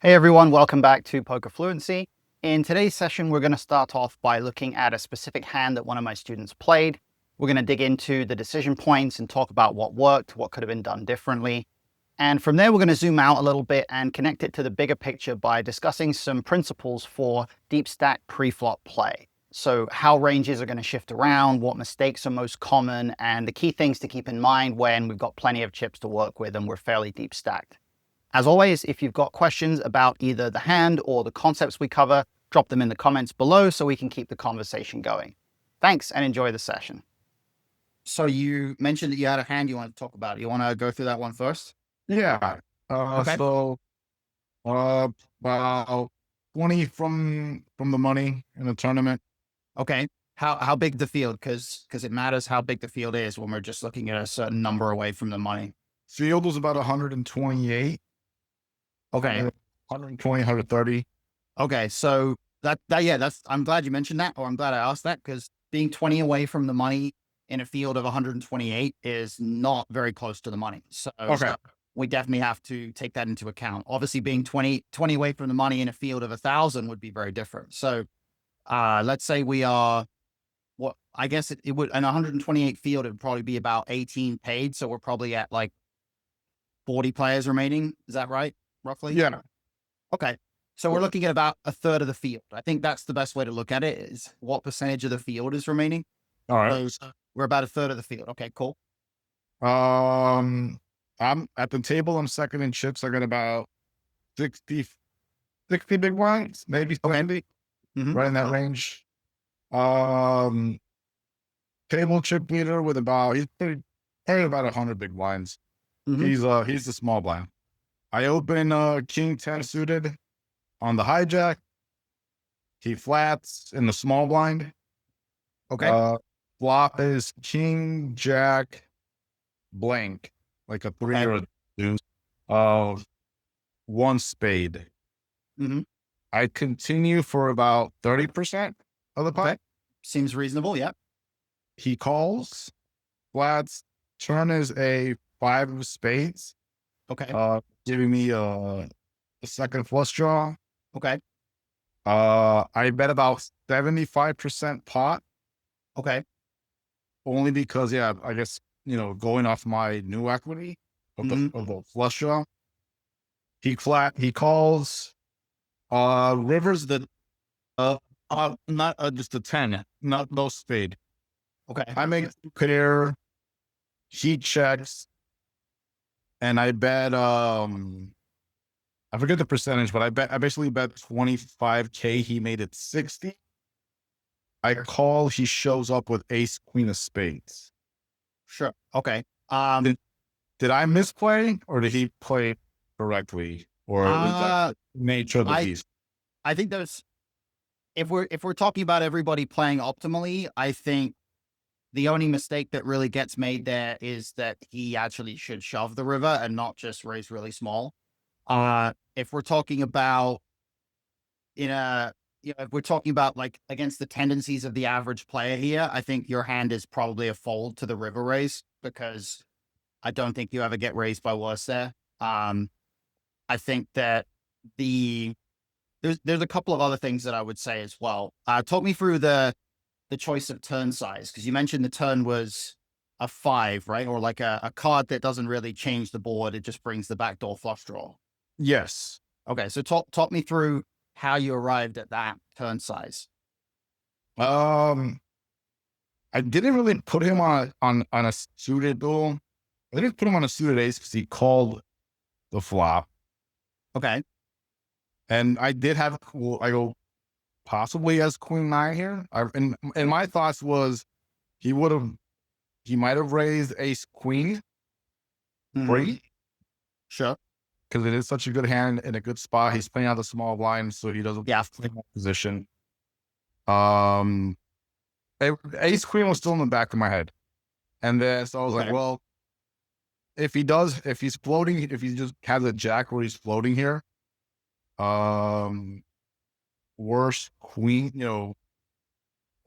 Hey everyone, welcome back to Poker Fluency. In today's session, we're going to start off by looking at a specific hand that one of my students played. We're going to dig into the decision points and talk about what worked, what could have been done differently. And from there, we're going to zoom out a little bit and connect it to the bigger picture by discussing some principles for deep stack pre-flop play. So how ranges are going to shift around, what mistakes are most common, and the key things to keep in mind when we've got plenty of chips to work with and we're fairly deep stacked. As always, if you've got questions about either the hand or the concepts we cover, drop them in the comments below so we can keep the conversation going. Thanks and enjoy the session. So you mentioned that you had a hand you want to talk about. You want to go through that one first? Yeah. Okay. So about 20 from the money in the tournament. Okay. How big the field? Because it matters how big the field is when we're just looking at a certain number away from the money. Field was about 128. Okay. 120, 130. Okay. So I'm glad you mentioned that, or I'm glad I asked that, because being 20 away from the money in a field of 128 is not very close to the money. So Okay. we definitely have to take that into account. Obviously being 20 away from the money in a field of 1,000 would be very different. So let's say we are, what I guess it would, in 128 field, it would probably be about 18 paid. So we're probably at like 40 players remaining. Is that right? Roughly? Yeah. Okay. So we're looking at about a third of the field. I think that's the best way to look at it, is what percentage of the field is remaining. All right. So we're about a third of the field. Okay, cool. I'm at the table. I'm second in chips. I got about 60 big blinds, maybe 70, Mm-hmm. right in that range. Um, Table chip leader with he's probably about 100 big blinds. Mm-hmm. He's the small blind. I open king 10 suited on the hijack. He flats in the small blind. Okay. Flop is king, jack, blank, like a three Okay. or a deuce. Uh, One spade. Mm-hmm. I continue for about 30% of the pot. Okay. Seems reasonable. Yeah. He calls, flats, turn is a five of spades, Okay. giving me a second flush draw. Okay. I bet about 75% pot, Okay. only because, yeah, I guess, going off my new equity of the Mm-hmm. of the flush draw. He calls, rivers the not just a 10, not no spade. Okay. I make a pair, he checks, and I bet I forget the percentage, but I basically bet 25K. He made it 60. I call, he shows up with ace queen of spades. Sure. Okay. Did I misplay, or did he play correctly, or was that the nature of the I piece? I think there's, if we're talking about everybody playing optimally, I think the only mistake that really gets made there is that he actually should shove the river and not just raise really small. If we're talking about if we're talking about like against the tendencies of the average player here, I think your hand is probably a fold to the river raise, because I don't think you ever get raised by worse there. I think that the there's a couple of other things that I would say as well. Talk me through the choice of turn size, because you mentioned the turn was a 5, right? Or like a card that doesn't really change the board. It just brings the backdoor flush draw. Yes. Okay. So talk me through how you arrived at that turn size. Um, I didn't really put him on a suited duel. I didn't put him on a suited ace because he called the flop, Okay. and I did have, well, I go possibly as queen nine here. And my thoughts was he would have, he might have raised ace queen Mm-hmm. free, Sure. because it is such a good hand in a good spot. He's playing out the small blind, so he doesn't Yeah. play more position. Um, Ace queen was still in the back of my head, and then so I was like, Okay. well, if he's floating, if he just has a jack where he's floating here, um, worse queen,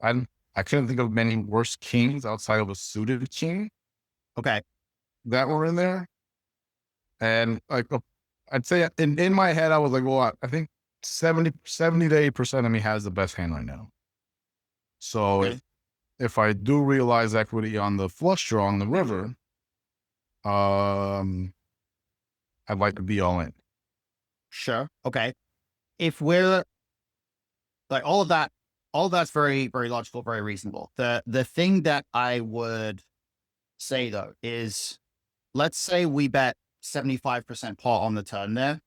I I couldn't think of many worse kings outside of a suited king Okay. that were in there. And like I'd say in my head, I was like, well, I think 70 to 8% of me has the best hand right now. So Okay. if I do realize equity on the flush draw on the river, um, I'd like to be all in. Sure. Okay. If we're like all of that's very, very logical, very reasonable. The thing that I would say though is, let's say we bet 75% pot on the turn there.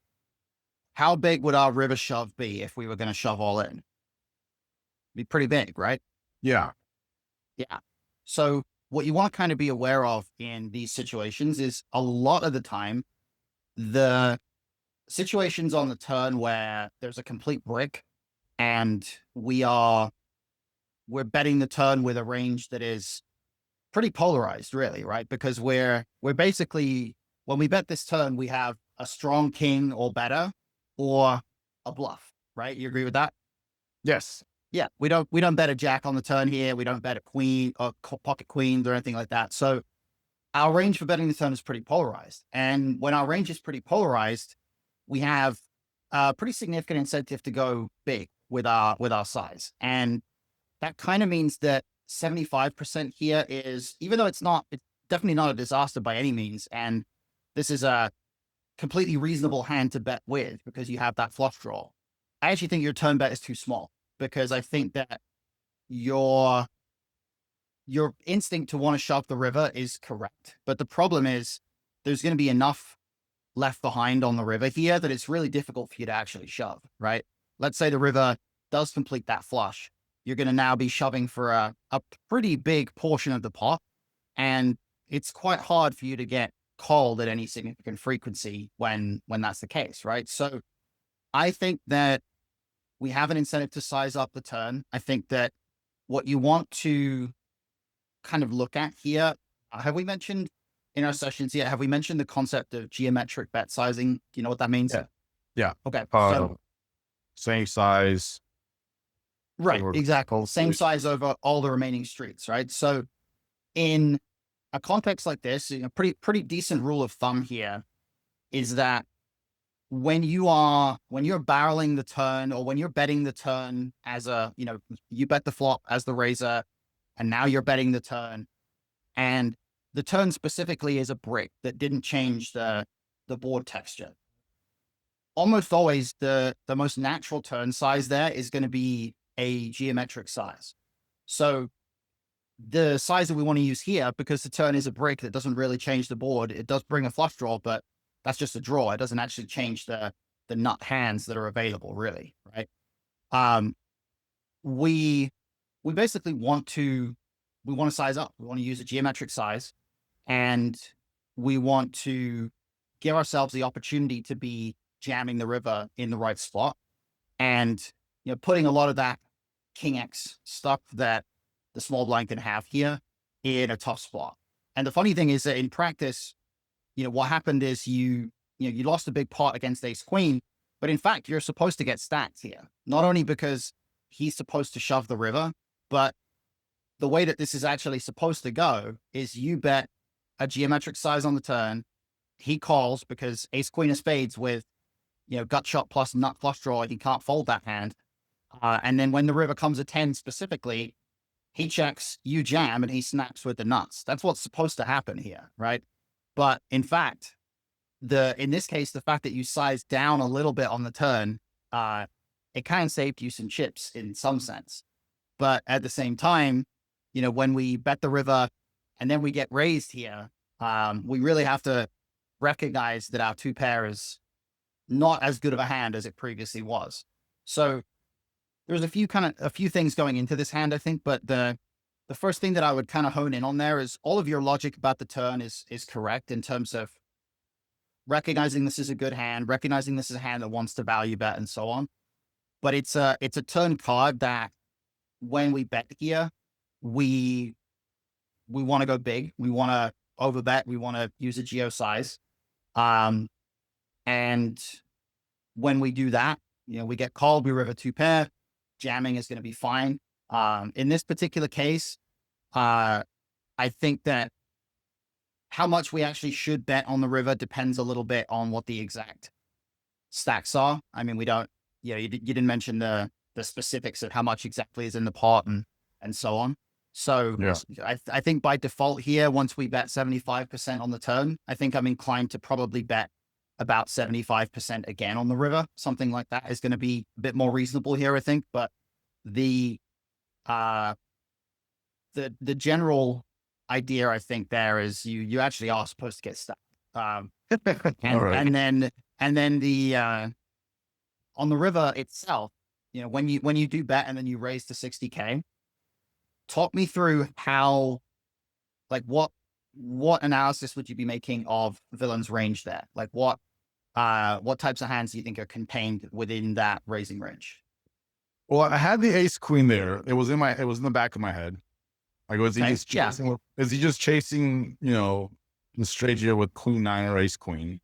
How big would our river shove be if we were going to shove all in? Be pretty big, right? Yeah. Yeah. So what you want to kind of be aware of in these situations is a lot of the time, the situations on the turn where there's a complete brick and we're betting the turn with a range that is pretty polarized, really, right? Because we're basically, when we bet this turn, we have a strong king or better, or a bluff, right? You agree with that? Yes. Yeah, we don't bet a jack on the turn here. We don't bet a queen or pocket queens or anything like that. So our range for betting the turn is pretty polarized. And when our range is pretty polarized, we have a pretty significant incentive to go big with our size. And that kind of means that 75% here is, even though it's definitely not a disaster by any means. And this is a completely reasonable hand to bet with because you have that flush draw. I actually think your turn bet is too small, because I think that your instinct to want to shove the river is correct. But the problem is there's going to be enough left behind on the river here that it's really difficult for you to actually shove, right? Let's say the river does complete that flush. You're going to now be shoving for a pretty big portion of the pot. And it's quite hard for you to get called at any significant frequency when that's the case, right? So I think that we have an incentive to size up the turn. I think that what you want to kind of look at here, have we mentioned in our sessions yet, have we mentioned the concept of geometric bet sizing? Do you know what that means? Yeah. Yeah. Okay. Uh, So, Same size. right, Or exactly. Same size over all the remaining streets, right? So in a context like this, pretty decent rule of thumb here is that when you're barreling the turn, or when you're betting the turn as you bet the flop as the raiser, and now you're betting the turn, and the turn specifically is a brick that didn't change the board texture. Almost always the most natural turn size there is going to be a geometric size. So the size that we want to use here, because the turn is a brick that doesn't really change the board, it does bring a flush draw, but that's just a draw. It doesn't actually change the nut hands that are available, really, right? Um, we we basically want to size up. We want to use a geometric size, and we want to give ourselves the opportunity to be jamming the river in the right spot, and putting a lot of that king X stuff that the small blind can have here in a tough spot. And the funny thing is that in practice, what happened is you lost a big pot against ace queen, but in fact you're supposed to get stacked here, not only because he's supposed to shove the river, but the way that this is actually supposed to go is you bet a geometric size on the turn. He calls because ace queen of spades with gut shot plus nut flush draw, he can't fold that hand. And then when the river comes a 10 specifically, he checks, you jam, and he snaps with the nuts. That's what's supposed to happen here, right? But in fact, in this case, the fact that you sized down a little bit on the turn, it kind of saved you some chips in some sense. But at the same time, when we bet the river and then we get raised here, we really have to recognize that our two pair is not as good of a hand as it previously was. So there's a few things going into this hand, I think, but the first thing that I would kind of hone in on there is all of your logic about the turn is correct in terms of recognizing this is a good hand, recognizing this is a hand that wants to value bet and so on. But it's a turn card that when we bet here, we want to go big. We want to overbet. We want to use a geo size. And when we do that, we get called, we river two pair, jamming is going to be fine. In this particular case, I think that how much we actually should bet on the river depends a little bit on what the exact stacks are. I mean, we don't, you didn't mention the specifics of how much exactly is in the pot and so on. So Yeah. I think by default here, once we bet 75% on the turn, I think I'm inclined to probably bet about 75% again on the river. Something like that is going to be a bit more reasonable here, I think. But the uh the general idea, I think, there is you actually are supposed to get stuck. All right. And then the on the river itself, when you do bet and then you raise to 60K, talk me through how, like, what analysis would you be making of villain's range there? Like what types of hands do you think are contained within that raising range? Well, I had the ace queen there. It was in the back of my head. Like, was he Okay. just Yeah. chasing? Is he just chasing? The straight here with queen nine or ace queen?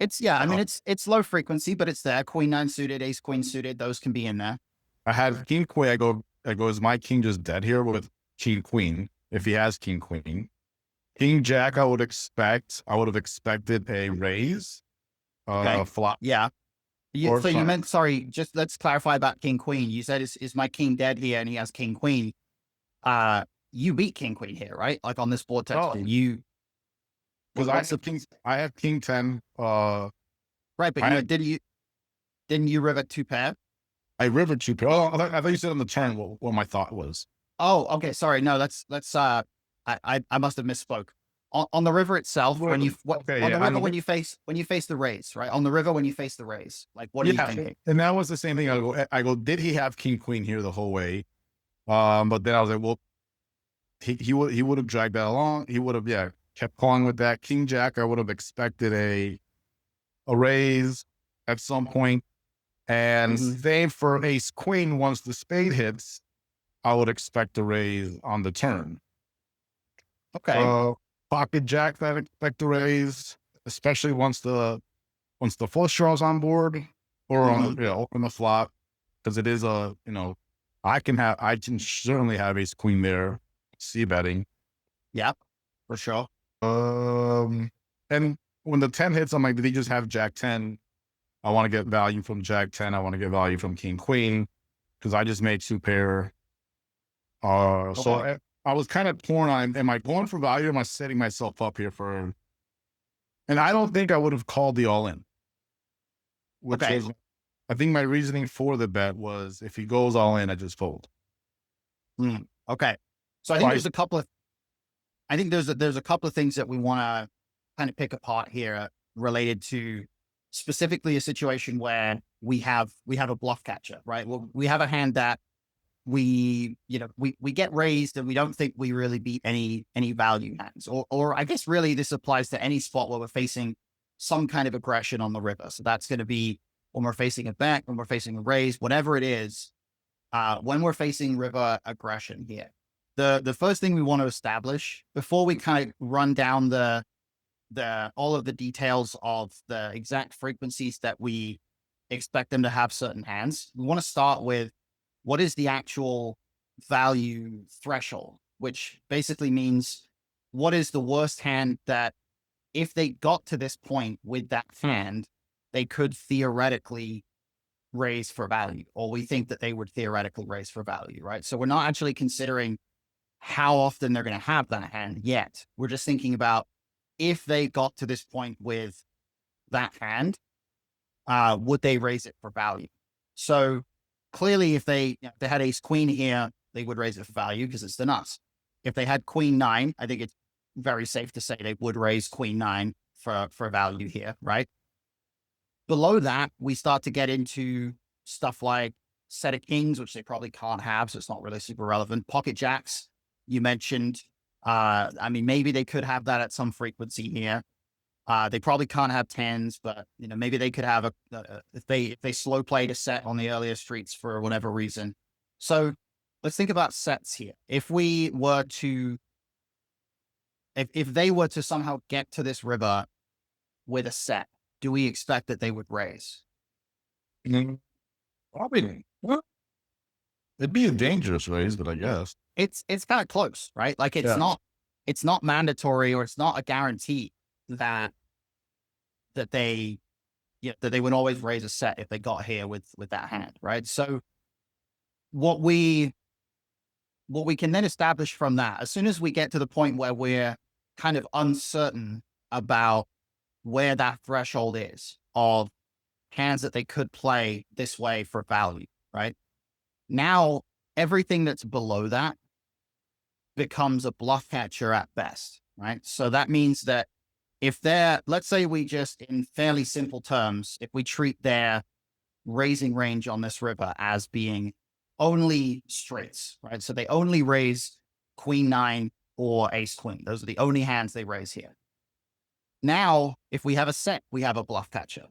I mean, Uh, it's low frequency, but it's there. Queen nine suited, ace queen suited, those can be in there. I had king queen. I go, is my king just dead here with king queen? If he has king queen, king jack, I would have expected a raise, Okay. flop Yeah. or So you something. meant, sorry, just let's clarify about king queen. You said, is my king dead here and he has king queen? You beat king queen here, right? Like on this board text, Oh, because what's the, I have king 10. right? But I had didn't you river two pair? I river two pair. Oh, I thought you said on the turn what my thought was. Oh, okay. Sorry. No, I must have misspoke. On the river itself, Well, okay, on yeah, the I river, know. when you face the raise, right? On the river, when you face the raise, like, what are you Yeah, thinking? and that was the same thing. I go, did he have king queen here the whole way? But then I was like, well, he would have dragged that along. He would have, yeah, kept calling with that king jack. I would have expected a raise at some point. And Hmm. same for ace queen. Once the spade hits, I would expect a raise on the turn. Okay. Uh, Pocket jack, I expect a raise, especially once the flush draws on board or on Hmm. on the flop, because it is I can certainly have ace queen there, c betting. Yeah, for sure. Um, and when the 10 hits, I'm like, did he just have jack 10? I want to get value from jack 10. I want to get value from king queen because I just made two pair. So Okay. I was kind of torn on, am I going for value? Am I setting myself up here for, and I don't think I would have called the all in, which Okay. was, I think my reasoning for the bet was if he goes all in, I just fold. Okay. So I think Right. there's a couple of there's a couple of things that we want to kind of pick apart here related to specifically a situation where we have a bluff catcher, right? Well, we have a hand that we get raised and we don't think we really beat any value hands, or I guess really this applies to any spot where we're facing some kind of aggression on the river. So that's going to be when we're facing a bet, when we're facing a raise, whatever it is. When we're facing river aggression here, the first thing we want to establish before we kind of run down the all of the details of the exact frequencies that we expect them to have certain hands, we want to start with what is the actual value threshold, which basically means what is the worst hand that if they got to this point with that hand, they could theoretically raise for value, or we think that they would theoretically raise for value, right? So we're not actually considering how often they're going to have that hand yet. We're just thinking about if they got to this point with that hand, would they raise it for value? So clearly, if they had ace queen here, they would raise it for value because it's the nuts. If they had queen nine, I think it's very safe to say they would raise queen nine for value here, right? Below that, we start to get into stuff like set of kings, which they probably can't have, so it's not really super relevant. Pocket jacks, you mentioned. I mean, maybe they could have that at some frequency here. They probably can't have tens, but maybe they could have if they slow played a set on the earlier streets for whatever reason. So let's think about sets here. If we were to, if they were to somehow get to this river with a set, do we expect that they would raise? Mm, Probably. Well, it'd be a dangerous raise, but I guess. It's kind of close, right? Like Yeah. it's not mandatory or it's not a guarantee that they that they would always raise a set if they got here with that hand, right? So what we can then establish from that, as soon as we get to the point where we're kind of uncertain about where that threshold is of hands that they could play this way for value, right? Now, everything that's below that becomes a bluff catcher at best, right? So that means that if let's say we just, in fairly simple terms, if we treat their raising range on this river as being only straights, right? So they only raise queen nine or ace queen. Those are the only hands they raise here. Now, if we have a set, we have a bluff catcher.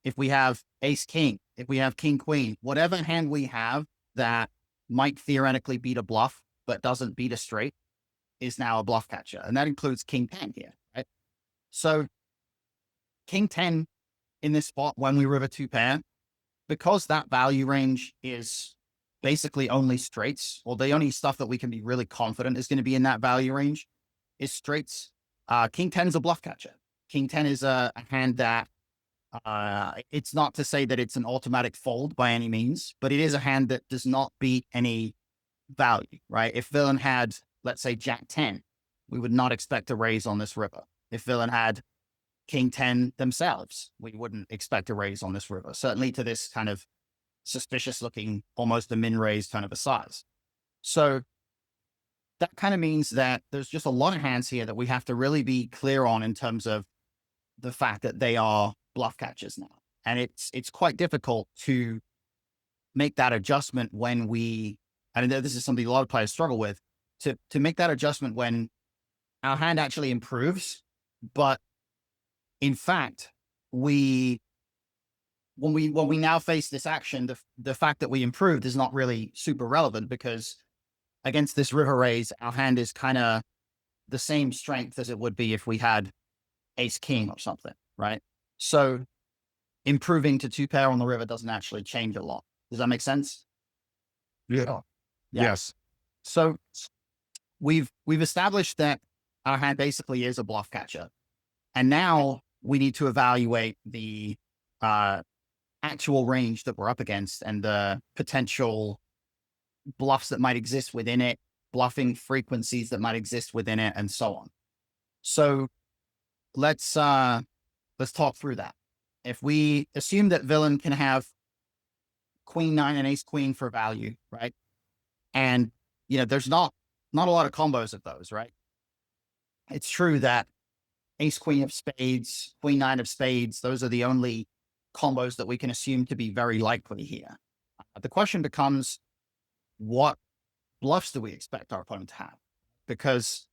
If we have ace king, if we have king queen, whatever hand we have that might theoretically beat a bluff, but doesn't beat a straight, is now a bluff catcher. And that includes king 10 here, right? So king 10 in this spot when we river two pair, because that value range is basically only straights, or the only stuff that we can be really confident is going to be in that value range is straights. King 10 is a bluff catcher. King 10 is a hand that it's not to say that it's an automatic fold by any means, but it is a hand that does not beat any value, right? If villain had, let's say, Jack 10, we would not expect a raise on this river. If villain had King 10 themselves, we wouldn't expect a raise on this river, certainly to this kind of suspicious looking, almost a min raise kind of a size. So that kind of means that there's just a lot of hands here that we have to really be clear on in terms of the fact that they are bluff catchers now. And it's quite difficult to make that adjustment when I know this is something a lot of players struggle with, to make that adjustment when our hand actually improves. But in fact, when we now face this action, the fact that we improved is not really super relevant, because against this river raise, our hand is kind of the same strength as it would be if we had ace king or something, right? So improving to two pair on the river doesn't actually change a lot. Does that make sense? Yeah. Yeah. Yes. So we've established that our hand basically is a bluff catcher. And now we need to evaluate the actual range that we're up against and the potential bluffs that might exist within it, bluffing frequencies that might exist within it, and so on. So let's talk through that. If we assume that villain can have queen nine and ace queen for value, right? And there's not a lot of combos of those, right? It's true that ace queen of spades, queen nine of spades, those are the only combos that we can assume to be very likely here. The question becomes, what bluffs do we expect our opponent to have? Because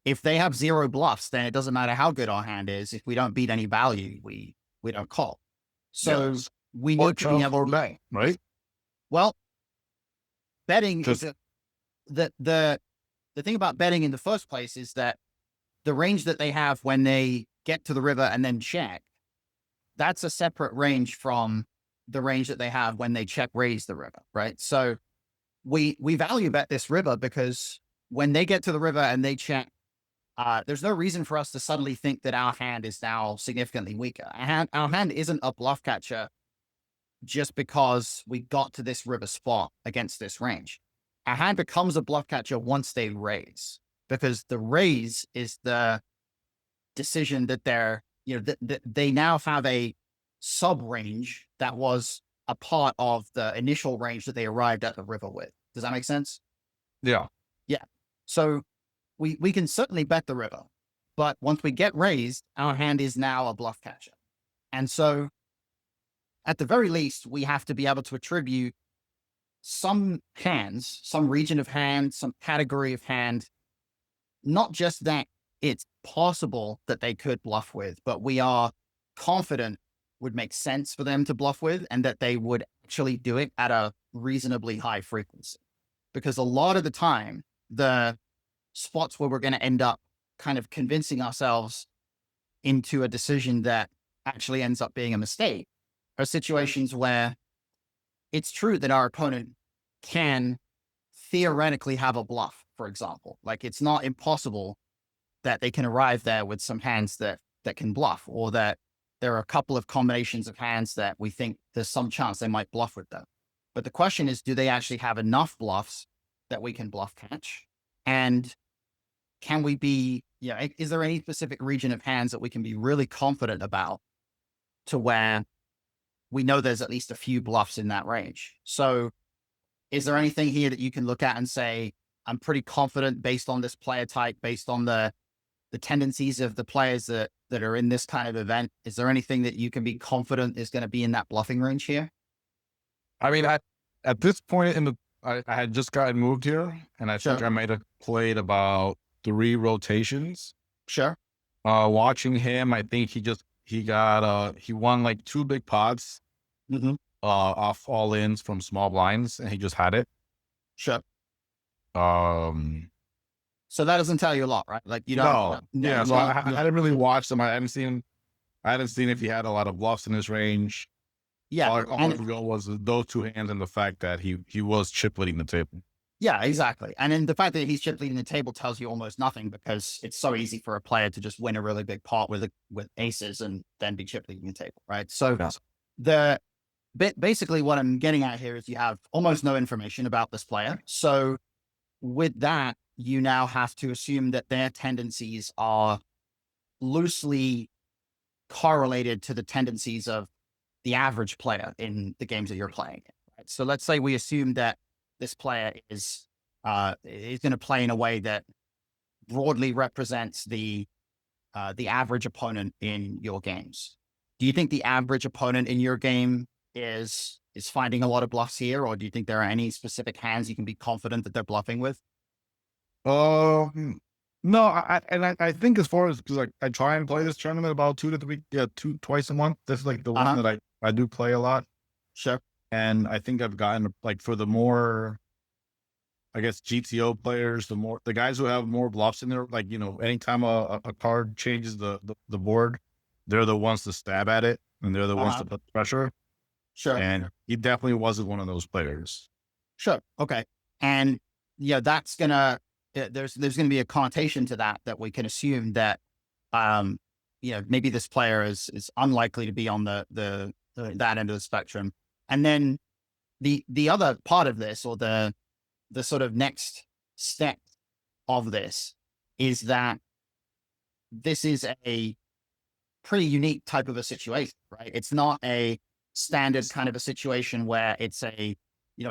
if they have zero bluffs, then it doesn't matter how good our hand is. If we don't beat any value, we don't call. So Yes. we Or need to be able or to, bang, right? well, betting Just- is the thing about betting in the first place is that the range that they have when they get to the river and then check, that's a separate range from the range that they have when they check raise the river, right? So we value bet this river because when they get to the river and they check, there's no reason for us to suddenly think that our hand is now significantly weaker. Our hand isn't a bluff catcher just because we got to this river spot against this range. Our hand becomes a bluff catcher once they raise, because the raise is the decision that they now have a sub range that was a part of the initial range that they arrived at the river with. Does that make sense? Yeah. Yeah. So we can certainly bet the river, but once we get raised, our hand is now a bluff catcher. And so at the very least, we have to be able to attribute some hands, some region of hand, some category of hand, not just that it's possible that they could bluff with, but we are confident would make sense for them to bluff with, and that they would actually do it at a reasonably high frequency. Because a lot of the time, the spots where we're going to end up kind of convincing ourselves into a decision that actually ends up being a mistake are situations where it's true that our opponent can theoretically have a bluff, for example. Like, it's not impossible that they can arrive there with some hands that can bluff, or that there are a couple of combinations of hands that we think there's some chance they might bluff with them. But the question is, do they actually have enough bluffs that we can bluff catch? And can we be, is there any specific region of hands that we can be really confident about to where we know there's at least a few bluffs in that range? So is there anything here that you can look at and say, I'm pretty confident based on this player type, based on the tendencies of the players that are in this kind of event? Is there anything that you can be confident is going to be in that bluffing range here? I mean, at this point I had just gotten moved here, and I think Sure. I might have played about 3 rotations. Sure. Watching him, I think he won like 2 big pots Hmm. off all ins from small blinds, and he just had it. Sure. Um, So that doesn't tell you a lot, right? Like you don't, no, yeah. you So don't, I hadn't really watched him. I hadn't seen if he had a lot of bluffs in his range. yeah. All I could go was those 2 hands and the fact that he was chip leading the table. Yeah, exactly. And then the fact that he's chip leading the table tells you almost nothing, because it's so easy for a player to just win a really big pot with aces and then be chip leading the table, right? So Yes. the basically what I'm getting at here is you have almost no information about this player. So with that, you now have to assume that their tendencies are loosely correlated to the tendencies of the average player in the games that you're playing. Right? So let's say we assume that this player is going to play in a way that broadly represents the average opponent in your games. Do you think the average opponent in your game is finding a lot of bluffs here, or do you think there are any specific hands you can be confident that they're bluffing with? No, I think as far as, because like I try and play this tournament about 2 to 3, twice a month. This is like the one that I do play a lot, Sure. and I think I've gotten like for the more, I guess, GTO players, the guys who have more bluffs in there, like, anytime a card changes the board, they're the ones to stab at it, and they're the ones to put pressure. Sure. And he definitely wasn't one of those players. Sure. Okay. And that's gonna there's gonna be a connotation to that we can assume that maybe this player is unlikely to be on the that end of the spectrum. And then the other part of this, or the sort of next step of this, is that this is a pretty unique type of a situation, right? It's not a standard kind of a situation where it's a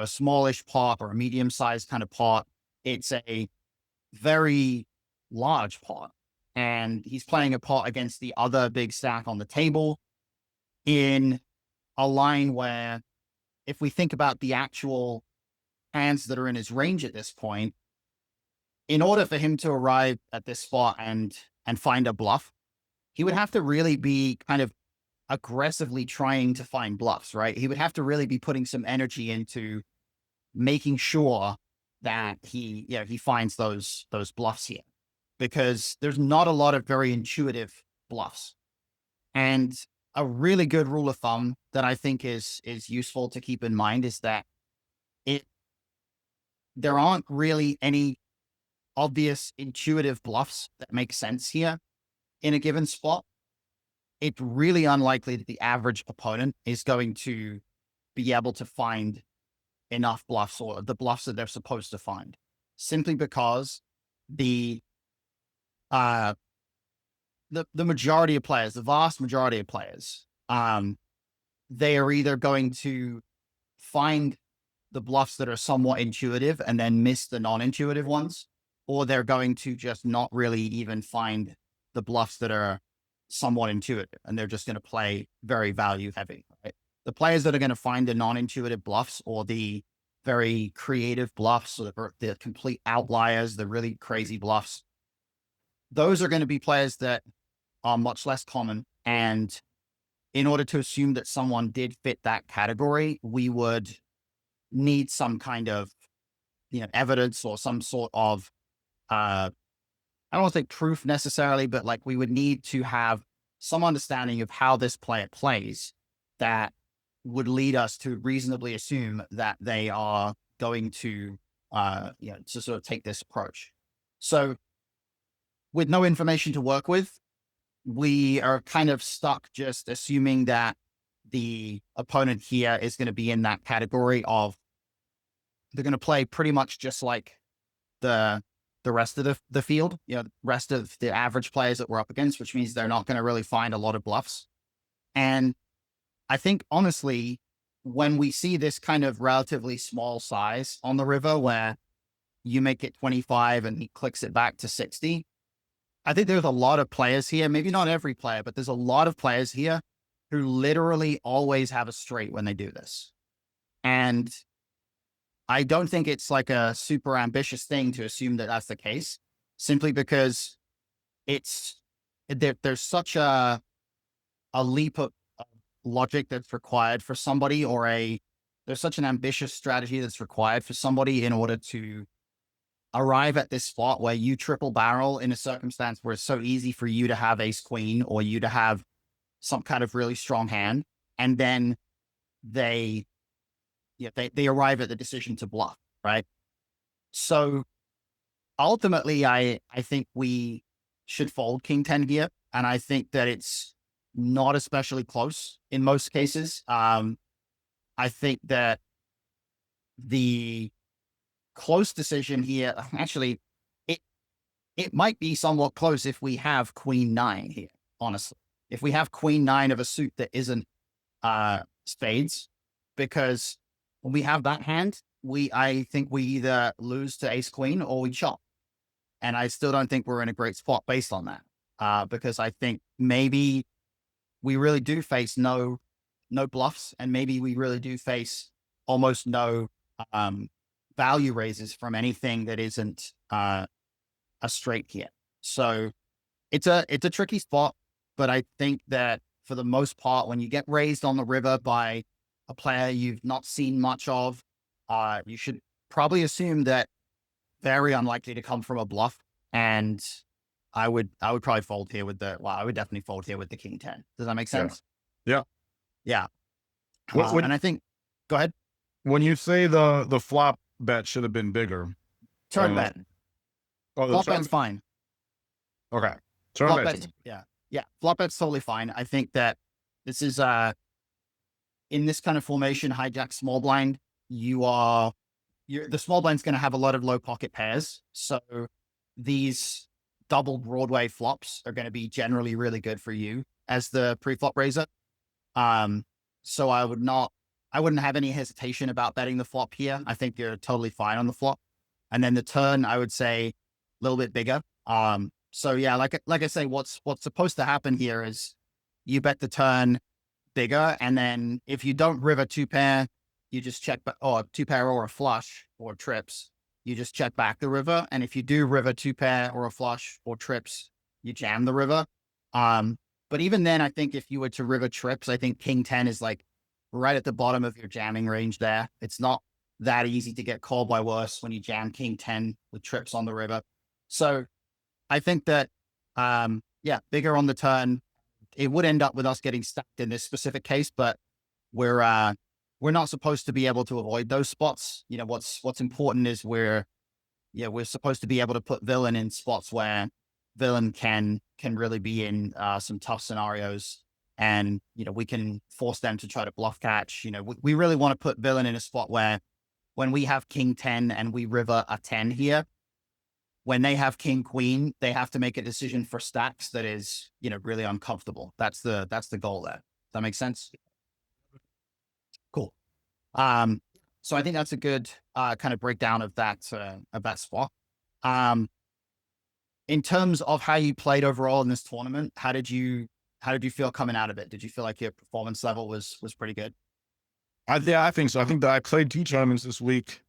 smallish pot or a medium sized kind of pot. It's a very large pot, and he's playing a pot against the other big stack on the table in a line where, if we think about the actual hands that are in his range at this point, in order for him to arrive at this spot and find a bluff, he would have to really be kind of aggressively trying to find bluffs, right? He would have to really be putting some energy into making sure that he finds those bluffs here, because there's not a lot of very intuitive bluffs. And a really good rule of thumb that I think is useful to keep in mind is that there aren't really any obvious intuitive bluffs that make sense here in a given spot. It's really unlikely that the average opponent is going to be able to find enough bluffs, or the bluffs that they're supposed to find, simply because the majority of players, the vast majority of players, they are either going to find the bluffs that are somewhat intuitive and then miss the non-intuitive ones, or they're going to just not really even find the bluffs that are somewhat intuitive, and they're just going to play very value heavy. Right? The players that are going to find the non-intuitive bluffs, or the very creative bluffs, or the complete outliers, the really crazy bluffs, those are going to be players that are much less common. And in order to assume that someone did fit that category, we would need some kind of evidence, or some sort of I don't want to say proof necessarily, but like we would need to have some understanding of how this player plays that would lead us to reasonably assume that they are going to to sort of take this approach. So with no information to work with, we are kind of stuck just assuming that the opponent here is going to be in that category of they're going to play pretty much just like the rest of the field, the rest of the average players that we're up against, which means they're not going to really find a lot of bluffs. And I think honestly, when we see this kind of relatively small size on the river where you make it 25 and he clicks it back to 60, I think there's a lot of players here, maybe not every player, but there's a lot of players here who literally always have a straight when they do this. And I don't think it's like a super ambitious thing to assume that that's the case, simply because there's such a leap of logic that's required for somebody, or there's such an ambitious strategy that's required for somebody in order to arrive at this spot where you triple barrel in a circumstance where it's so easy for you to have ace queen or you to have some kind of really strong hand. And then they arrive at the decision to bluff, right? So ultimately, I think we should fold king 10 here. And I think that it's not especially close in most cases. I think that the close decision here, actually, it might be somewhat close if we have queen 9 here, honestly. If we have queen 9 of a suit that isn't spades, because when we have that hand, I think we either lose to ace queen or we chop. And I still don't think we're in a great spot based on that. Because I think maybe we really do face no bluffs, and maybe we really do face almost no value raises from anything that isn't a straight here. So it's a tricky spot, but I think that for the most part, when you get raised on the river by a player you've not seen much of, you should probably assume that very unlikely to come from a bluff. And I would probably fold here with I would definitely fold here with the king 10. Does that make sense? Yeah. Yeah. And I think, go ahead. When you say the flop bet should have been bigger. Turn bet. Flop bet's fine. Okay. Turn bet. Yeah. Yeah. Flop bet's totally fine. I think that this is, in this kind of formation, hijack small blind, the small blind's going to have a lot of low pocket pairs. So these double Broadway flops are going to be generally really good for you as the pre-flop raiser. So I wouldn't have any hesitation about betting the flop here. I think you're totally fine on the flop. And then the turn, I would say a little bit bigger. So yeah, like I say, what's supposed to happen here is you bet the turn bigger. And then if you don't river 2-pair, you just check, or 2-pair or a flush or trips, you just check back the river. And if you do river 2-pair or a flush or trips, you jam the river. But even then, I think if you were to river trips, I think king 10 is like right at the bottom of your jamming range there. It's not that easy to get called by worse when you jam king 10 with trips on the river. So I think that, bigger on the turn, it would end up with us getting stacked in this specific case, but we're not supposed to be able to avoid those spots. What's important is we're supposed to be able to put villain in spots where villain can really be in some tough scenarios, and we can force them to try to bluff catch. We really want to put villain in a spot where when we have king 10 and we river a 10 here, when they have king queen, they have to make a decision for stacks that is really uncomfortable. That's the goal there. Does that make sense? Cool. So I think that's a good kind of breakdown of that spot. In terms of how you played overall in this tournament, how did you feel coming out of it? Did you feel like your performance level was pretty good? I think so. I think that I played 2 tournaments this week.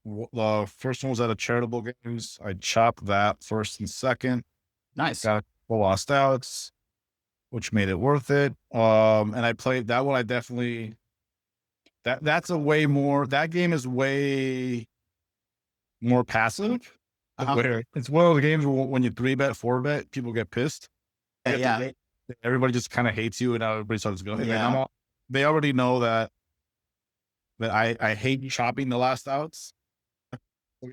The first one was at a charitable games. I chopped that first and second. Nice. Got a couple lost outs, which made it worth it. And I played that one. I definitely, that's that game is way more passive. Where it's one of the games where when you 3-bet, 4-bet, people get pissed. Yeah. Everybody just kind of hates you, and now everybody starts going. Yeah. They already know that I hate chopping the last outs.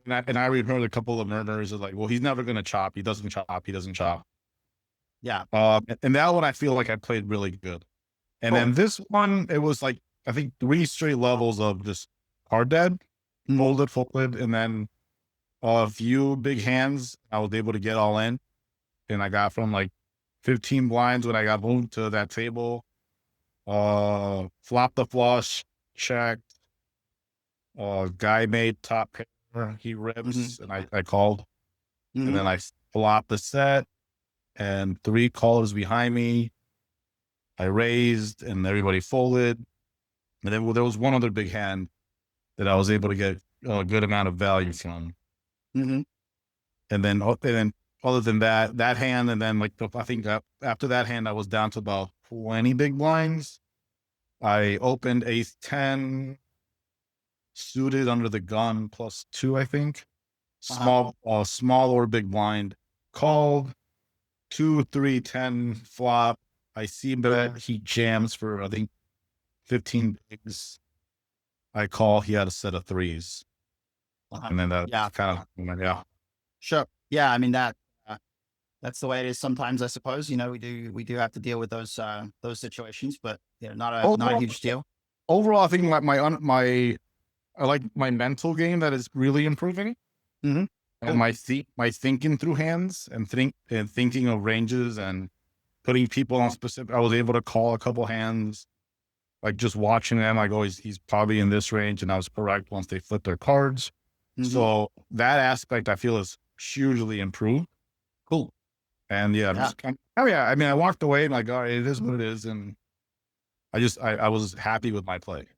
And I already heard a couple of murmurs of like, well, he's never going to chop. He doesn't chop. Yeah. And that one I feel like I played really good. And Cool. then this one, it was like I think 3 straight levels of just hard dead, Mhm. folded, and then a few big hands. I was able to get all in, and I got from like 15 blinds when I got moved to that table. Flop the flush, checked. Guy made top pair. He Mhm. rips, and I called, and Mhm. then I flopped the set, and 3 callers behind me. I raised, and everybody folded. And then there was one other big hand that I was able to get a good amount of value from. Mhm. And then other than that hand, and then like I think after that hand, I was down to about 20 big blinds. I opened ace 10 suited under the gun +2, I think. Uh-huh. Small or big blind. Called 2, 3, 10 flop. I see bet he jams for I think 15 bigs. I call. He had a set of threes, Uh-huh. and then that's Yeah. kind of yeah. Sure. Yeah. I mean uh, that's the way it is sometimes, I suppose. We do have to deal with those situations, but not a Overall, huge deal. overall, I think my I like my mental game that is really improving, Mhm. and Cool. my thinking through hands and thinking of ranges and putting people on specific. I was able to call a couple hands, like just watching them. Like, oh, he's probably in this range, and I was correct once they flipped their cards. Mhm. So that aspect I feel is hugely improved. Cool. And yeah, Yeah. oh yeah. I mean, I walked away and like, all right, it is what it is, and I was happy with my play.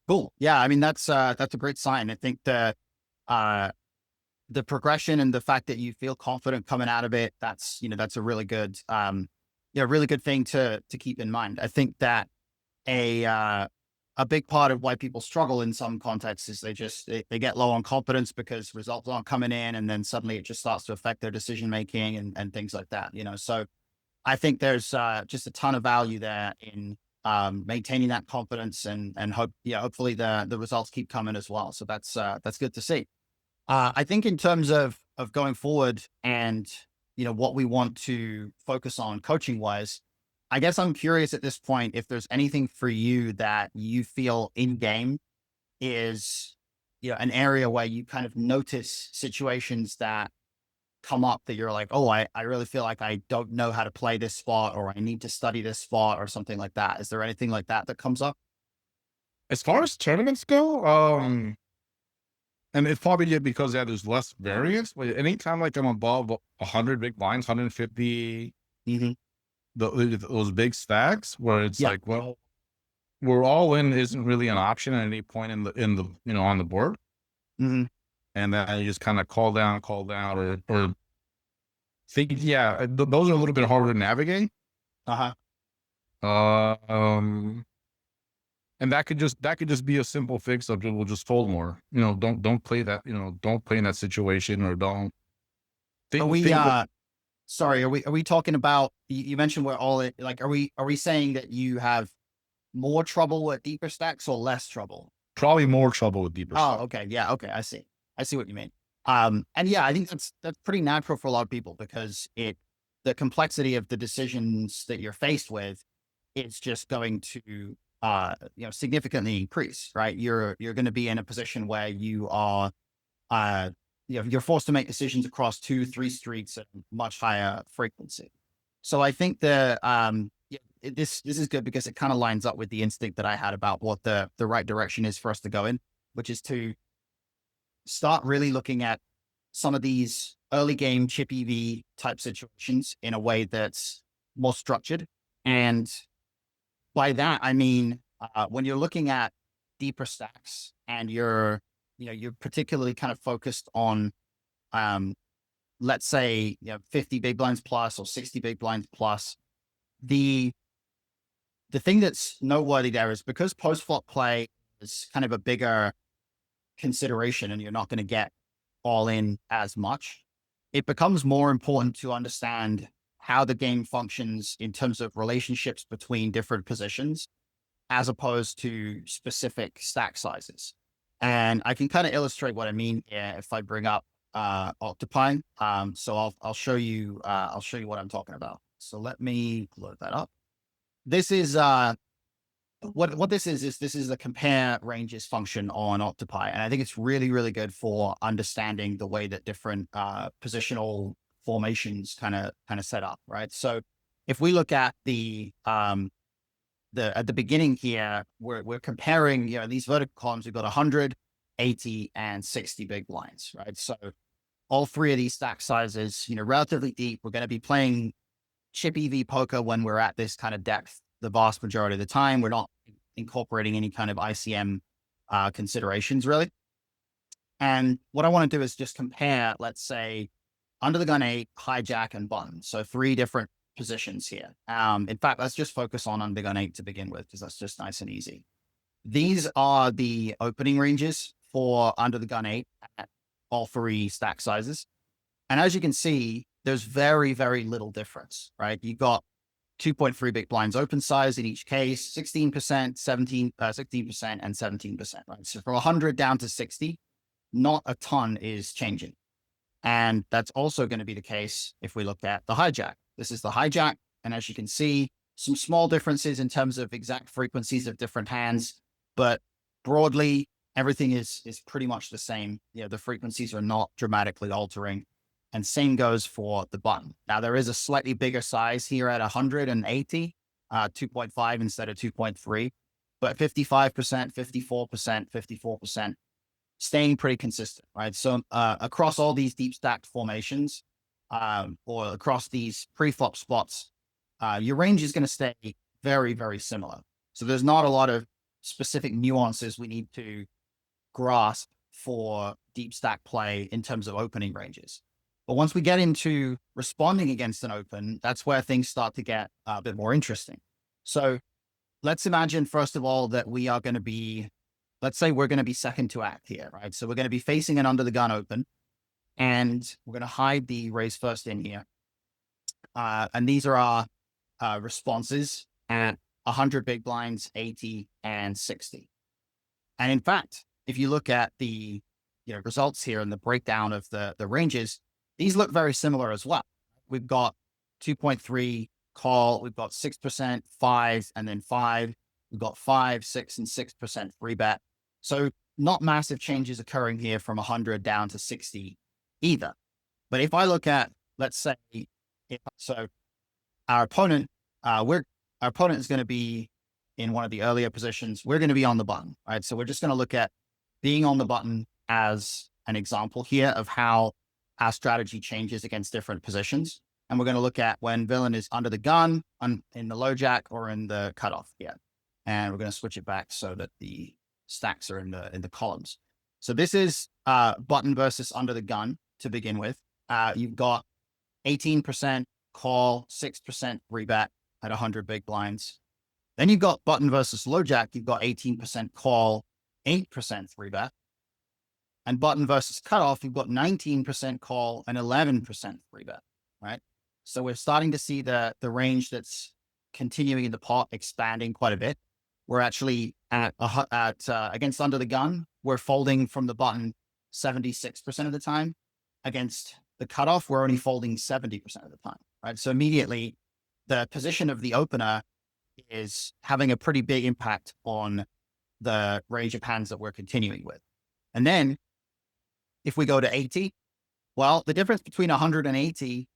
Cool. Yeah. I mean, that's a great sign. I think that uh the progression and the fact that you feel confident coming out of it, that's a really good really good thing to keep in mind. I think that a uh a big part of why people struggle in some contexts is they get low on confidence because results aren't coming in, and then suddenly it just starts to affect their decision making and things like that. So I think there's just a ton of value there in maintaining that confidence and hopefully the results keep coming as well. So that's good to see. I think in terms of going forward and what we want to focus on coaching wise, I guess I'm curious at this point if there's anything for you that you feel in game is an area where you kind of notice situations that come up that you're like, oh, I really feel like I don't know how to play this spot, or I need to study this spot or something like that. Is there anything like that that comes up? As far as tournaments go, and it's probably because there's less variance. But anytime like I'm above 100 big blinds, 150, Hmm. those big stacks where it's Yeah. like, well, we're all in isn't really an option at any point in the on the board, Hmm. and then I just kind of call down, or think, yeah, those are a little bit harder to navigate. Uh-huh. Uh, um, and that could just be a simple fix of we'll just fold more. Don't play that. Don't play in that situation, or don't Are think we think sorry, are we talking about you mentioned we're all in, like are we saying that you have more trouble with deeper stacks or less trouble? probably more trouble with deeper Oh, stuff. okay. Yeah, okay. I see what you mean. And yeah, I think that's pretty natural for a lot of people because the complexity of the decisions that you're faced with is just going to significantly increase, right? You're going to be in a position where you are uh you're forced to make decisions across 2, 3 streets at much higher frequency. So I think this is good because it kind of lines up with the instinct that I had about what the right direction is for us to go in, which is to start really looking at some of these early game chip EV type situations in a way that's more structured. And by that, I mean, when you're looking at deeper stacks and you're particularly kind of focused on, um, let's say, 50 big blinds plus or 60 big blinds plus, the the thing that's noteworthy there is because post flop play is kind of a bigger consideration and you're not going to get all in as much, it becomes more important to understand how the game functions in terms of relationships between different positions as opposed to specific stack sizes. And I can kind of illustrate what I mean if I bring up Octopi. So I'll show you what I'm talking about. So let me load that up. This is what this is this is a compare ranges function on Octopi, and I think it's really really good for understanding the way that different positional formations kind of set up, right? So if we look at the at the beginning here, we're comparing, these vertical columns. We've got 100, 80, and 60 big blinds, right? So all three of these stack sizes, relatively deep. We're going to be playing chip EV poker when we're at this kind of depth. The vast majority of the time, we're not incorporating any kind of ICM considerations really. And what I want to do is just compare, let's say, under the gun 8, hijack, and button. So 3 different positions here. In fact, let's just focus on under the gun 8 to begin with, because that's just nice and easy. These are the opening ranges for under the gun 8 at all 3 stack sizes. And as you can see, there's very, very little difference, right? You've got 2.3 big blinds open size in each case, 16%, 16%, and 17%, right? So from 100 down to 60, not a ton is changing. And that's also going to be the case if we look at the hijack. This is the hijack. And as you can see, some small differences in terms of exact frequencies of different hands, but broadly, everything is pretty much the same. The frequencies are not dramatically altering. And same goes for the button. Now, there is a slightly bigger size here at 180, 2.5 instead of 2.3, but 55%, 54%, 54%, staying pretty consistent, right? So across all these deep stacked formations, or across these pre-flop spots, your range is going to stay very, very similar. So there's not a lot of specific nuances we need to grasp for deep stack play in terms of opening ranges. But once we get into responding against an open, that's where things start to get a bit more interesting. So let's imagine, first of all, that we are going to be, let's say we're going to be second to act here, right? So we're going to be facing an under the gun open, and we're going to hide the raise first in here. And these are our responses at 100 big blinds, 80, and 60. And in fact, if you look at the results here and the breakdown of the ranges, these look very similar as well. We've got 2.3 call, we've got 6%, 5, and then 5. We've got 5, 6, and 6% free bet. So not massive changes occurring here from 100 down to 60 either. But if I look at, let's say, so our opponent is going to be in one of the earlier positions. We're going to be on the button, right? So we're just going to look at being on the button as an example here of how our strategy changes against different positions. And we're going to look at when villain is under the gun, in the low jack, or in the cutoff here. And we're going to switch it back so that the stacks are in the columns. So this is button versus under the gun to begin with. You've got 18% call, 6% rebet at 100 big blinds. Then you've got button versus low jack. You've got 18% call, 8% rebet. And button versus cutoff, you've got 19% call and 11% free bet, right? So we're starting to see the range that's continuing in the pot expanding quite a bit. We're actually at against under the gun, we're folding from the button 76% of the time. Against the cutoff, we're only folding 70% of the time, right? So immediately, the position of the opener is having a pretty big impact on the range of hands that we're continuing with. And then if we go to 80, well, the difference between 100 and 80,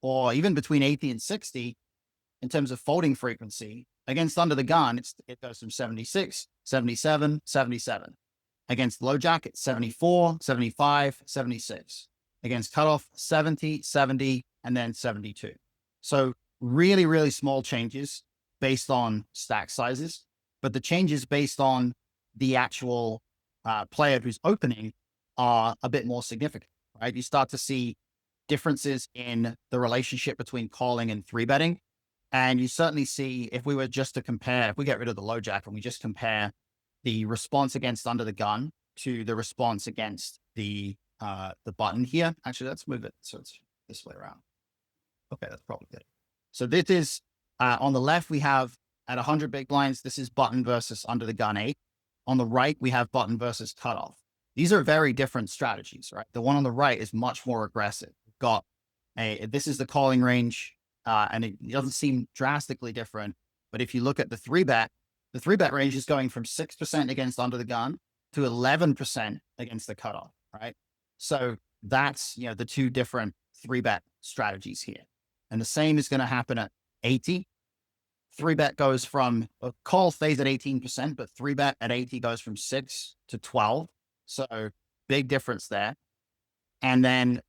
or even between 80 and 60, in terms of folding frequency, against under the gun, it goes from 76, 77, 77. Against low jack, it's 74, 75, 76. Against cutoff, 70, 70, and then 72. So really, really small changes based on stack sizes, but the changes based on the actual player who's opening are a bit more significant, right? You start to see differences in the relationship between calling and three betting. And you certainly see, if we were just to compare, if we get rid of the low jack and we just compare the response against under the gun to the response against the button here. Actually, let's move it so it's this way around. Okay, that's probably good. So this is on the left, we have at 100 big blinds, this is button versus under the gun 8. On the right, we have button versus cutoff. These are very different strategies, right? The one on the right is much more aggressive. This is the calling range. and it doesn't seem drastically different. But if you look at the three bet range is going from 6% against under the gun to 11% against the cutoff, right? So that's, the two different three bet strategies here. And the same is going to happen at 80. Three bet goes from call stays at 18%, but three bet at 80 goes from 6 to 12. So big difference there. And then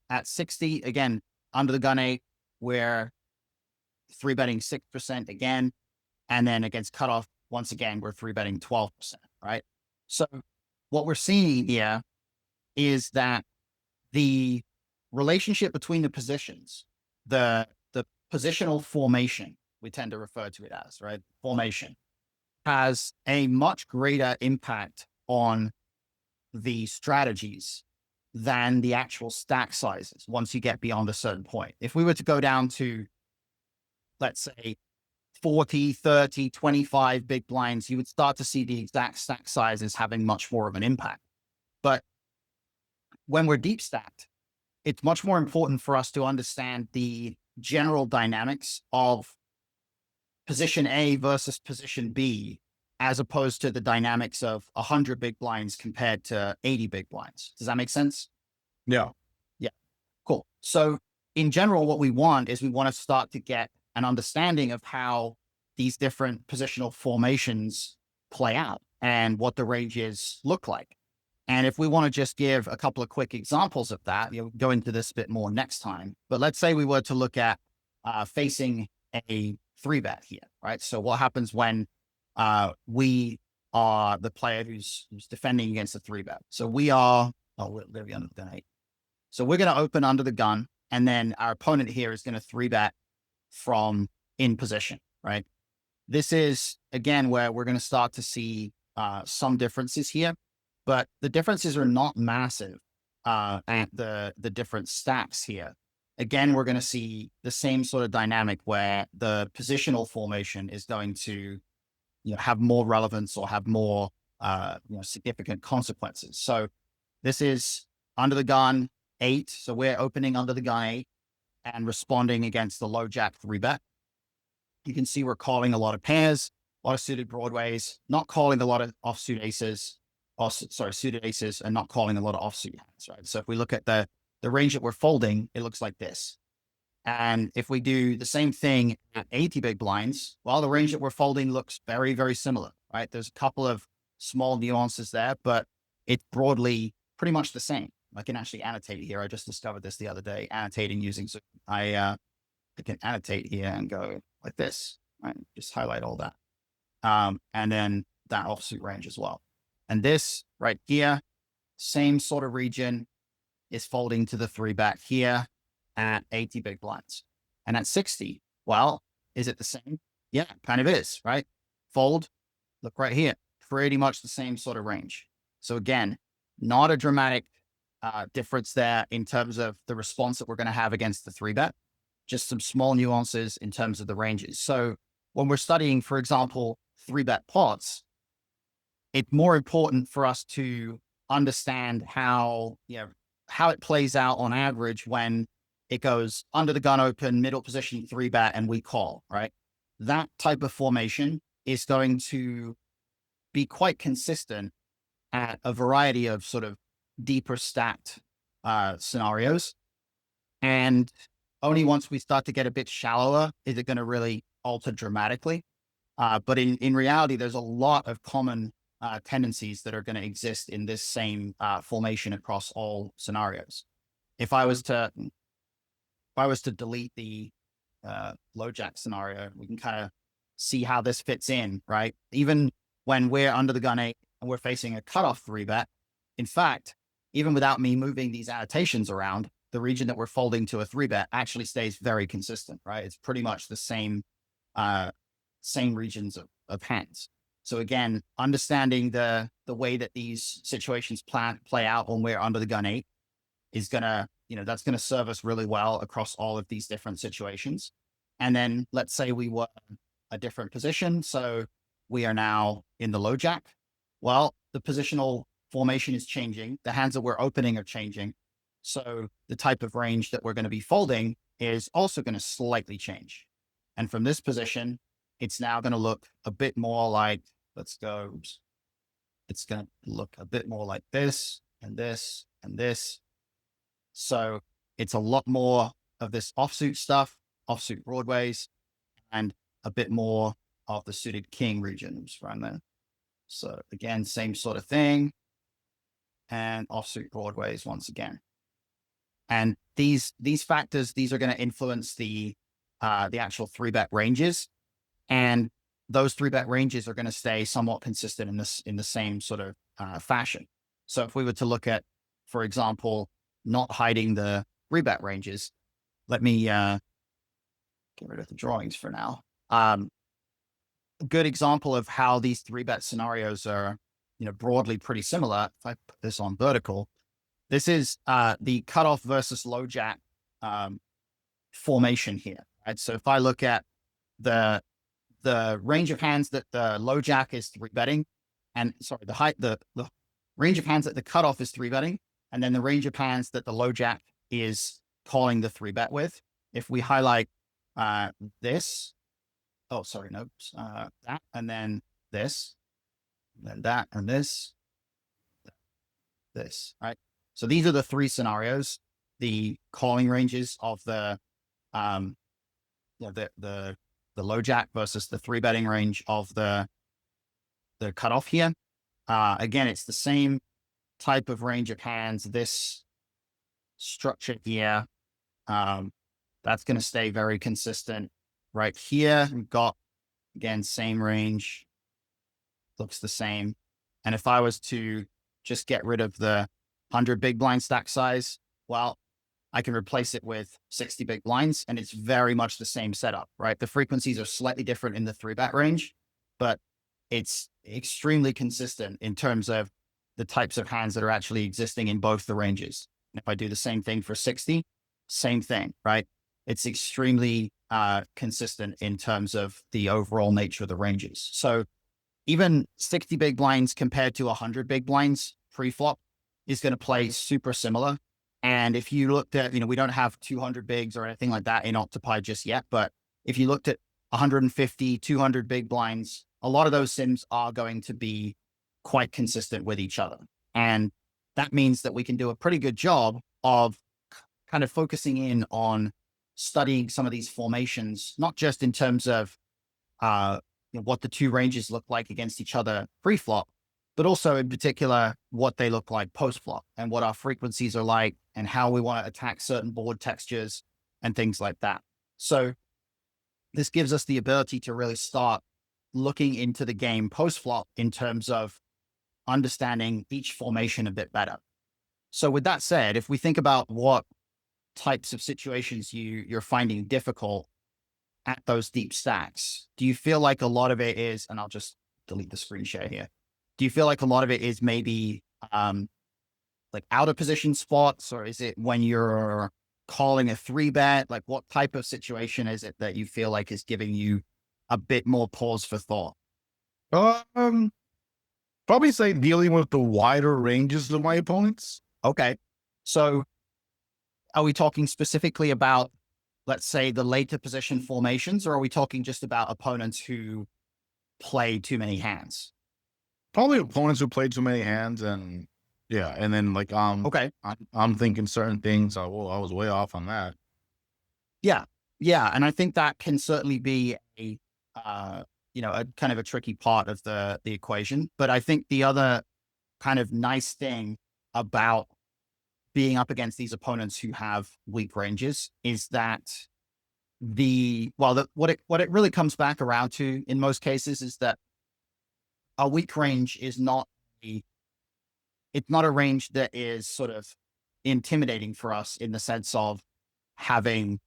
at 60, again, under the gun 8, we're three betting 6% again. And then against cutoff, once again, we're three betting 12%, right? So what we're seeing here is that the relationship between the positions, the positional formation, we tend to refer to it as, right? Formation has a much greater impact on the strategies than the actual stack sizes once you get beyond a certain point. If we were to go down to, let's say, 40, 30, 25 big blinds, you would start to see the exact stack sizes having much more of an impact. But when we're deep stacked, it's much more important for us to understand the general dynamics of position A versus position B, as opposed to the dynamics of 100 big blinds compared to 80 big blinds. Does that make sense? Yeah. Yeah. Cool. So in general, what we want is we want to start to get an understanding of how these different positional formations play out and what the ranges look like. And if we want to just give a couple of quick examples of that, go into this a bit more next time. But let's say we were to look at facing a three bet here, right? So what happens when we are the player who's defending against a three bet? So we are, we're going to be under the gun 8. So we're going to open under the gun, and then our opponent here is going to three bet from in position, right? This is, again, where we're going to start to see some differences here, but the differences are not massive at the different stacks here. Again, we're going to see the same sort of dynamic where the positional formation is going to have more relevance or have more significant consequences. So this is under the gun 8. So we're opening under the gun 8 and responding against the low jack three bet. You can see we're calling a lot of pairs, a lot of suited broadways, not calling a lot of offsuit aces, suited aces, and not calling a lot of offsuit hands, right? So if we look at the range that we're folding, it looks like this. And if we do the same thing at 80 big blinds, well, the range that we're folding looks very, very similar, right? There's a couple of small nuances there, but it's broadly pretty much the same. I can actually annotate here. I just discovered this the other day, annotating using Zoom. I can annotate here and go like this, right? Just highlight all that. And then that offsuit range as well. And this right here, same sort of region, is folding to the three bet here at 80 big blinds. And at 60, well, is it the same? Yeah, kind of is, right? Fold, look right here, pretty much the same sort of range. So again, not a dramatic difference there in terms of the response that we're going to have against the three bet, just some small nuances in terms of the ranges. So when we're studying, for example, three bet pots, it's more important for us to understand how it plays out on average when it goes under the gun open, middle position three bet, and we call, right? That type of formation is going to be quite consistent at a variety of sort of deeper stacked scenarios. And only once we start to get a bit shallower is it going to really alter dramatically. But in reality, there's a lot of common tendencies that are going to exist in this same formation across all scenarios. If I was to delete the low jack scenario, we can kind of see how this fits in, right? Even when we're under the gun 8 and we're facing a cutoff three bet, in fact, even without me moving these annotations around, the region that we're folding to a three bet actually stays very consistent, right? It's pretty much the same regions of hands. So again, understanding the way that these situations play out when we're under the gun 8 is gonna, that's gonna serve us really well across all of these different situations. And then let's say we were a different position. So we are now in the low jack. Well, the positional formation is changing. The hands that we're opening are changing. So the type of range that we're going to be folding is also going to slightly change. And from this position, it's now going to look a bit more like, let's go, oops. It's going to look a bit more like this and this and this. So it's a lot more of this offsuit stuff, offsuit broadways, and a bit more of the suited king regions right there. So again, same sort of thing, and offsuit broadways once again. And these factors, these are going to influence the actual 3-bet ranges, and those 3-bet ranges are going to stay somewhat consistent in the same sort of fashion. So if we were to look at, for example, not hiding the 3-bet ranges, let me get rid of the drawings for now. A good example of how these 3-bet scenarios are, broadly pretty similar. If I put this on vertical, this is the cutoff versus low jack formation here. Right? So if I look at the range of hands that the low jack is 3-betting, and sorry, the range of hands that the cutoff is 3-betting, and then the range of hands that the low jack is calling the 3-bet with. If we highlight this, oh, sorry, no, that, and then this, and then that, and this, right? So these are the 3 scenarios, the calling ranges of the low jack versus the 3-betting range of the cutoff here. Again, it's the same type of range of hands. This structure here, that's going to stay very consistent. Right here, we've got, again, same range, looks the same. And if I was to just get rid of the 100 big blind stack size, well, I can replace it with 60 big blinds, and it's very much the same setup, right? The frequencies are slightly different in the 3-bet range, but it's extremely consistent in terms of the types of hands that are actually existing in both the ranges. And if I do the same thing for 60, same thing, right? It's extremely consistent in terms of the overall nature of the ranges. So even 60 big blinds compared to 100 big blinds pre-flop is going to play super similar. And if you looked at, we don't have 200 bigs or anything like that in Octopi just yet, but if you looked at 150, 200 big blinds, a lot of those sims are going to be quite consistent with each other. And that means that we can do a pretty good job of kind of focusing in on studying some of these formations, not just in terms of what the 2 ranges look like against each other pre-flop, but also in particular what they look like post-flop and what our frequencies are like and how we want to attack certain board textures and things like that. So this gives us the ability to really start looking into the game post-flop in terms of understanding each formation a bit better. So with that said, if we think about what types of situations you're finding difficult at those deep stacks, do you feel like a lot of it is, and I'll just delete the screen share here. Do you feel like a lot of it is maybe like out of position spots, or is it when you're calling a 3-bet? Like what type of situation is it that you feel like is giving you a bit more pause for thought? Probably say dealing with the wider ranges of my opponents. Okay. So are we talking specifically about, let's say, the later position formations, or are we talking just about opponents who play too many hands? Probably opponents who play too many hands, and yeah, and then like Okay. I'm thinking certain things. I was way off on that. Yeah, and I think that can certainly be a a kind of a tricky part of the equation. But I think the other kind of nice thing about being up against these opponents who have weak ranges is that what it really comes back around to in most cases is that a weak range is not a range that is sort of intimidating for us in the sense of having